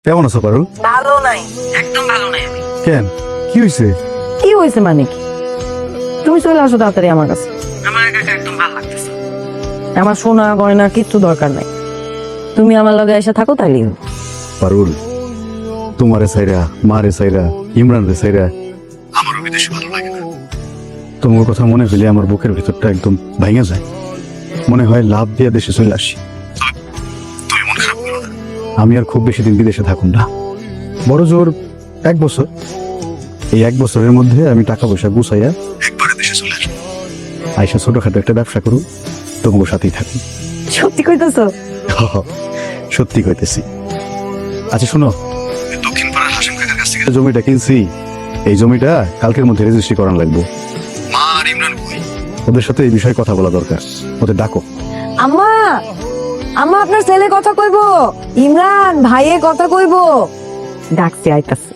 কেমন আছো পারুল? ভালো নাই, একদম ভালো নাই আমি। কেন, কি হয়েছে? কি হয়েছে মানে কি? তুমি চলে আসো তাড়াতাড়ি আমার কাছে। আমার একা একা একদম ভালো লাগতেছে। আমার সোনা গয়না কিচ্ছু দরকার নাই, তুমি আমার লগে এসে থাকো তাইলেই হলো। পারুল, তোমারে সাইরা, মারে সাইরা, ইমরান রে সাইরা আমারও বিদেশে ভালো লাগে না। তোমার কথা মনে হইলে আমার বুকের ভিতরটা একদম ভাঙা যায়। মনে হয় লাভ দিয়ে দেশে চলে আসি। তুমি মন খারাপ করো না, আমি আর খুব বেশি দিন বিদেশে থাকুন না, বড় জোর 1 বছর। এই 1 বছরের মধ্যে আমি টাকা পয়সা গুছাইয়া একবারে দেশে চলে আসবো। আইসা ছোটখাটো একটা ব্যবসা করুন, তোমার সাথেই থাকুন। সত্যি কইতেছো? সত্যি কইতেছি। আচ্ছা শোনো, দক্ষিণ পাড়ার হাসিম কাকার কাছ থেকে জমিটা কিনছি, এই জমিটা কালকের মধ্যে রেজিস্ট্রি করানো লাগবে। মা আর ইমরান কই? ওদের সাথে এই বিষয়ে কথা বলা দরকার, ওদের ডাকো। আম্মা, আম্মা আপনার ছেলে কথা কইবো, ইমরান ভাইয়ে কথা কইবো। ডাকছি, আইতাছে।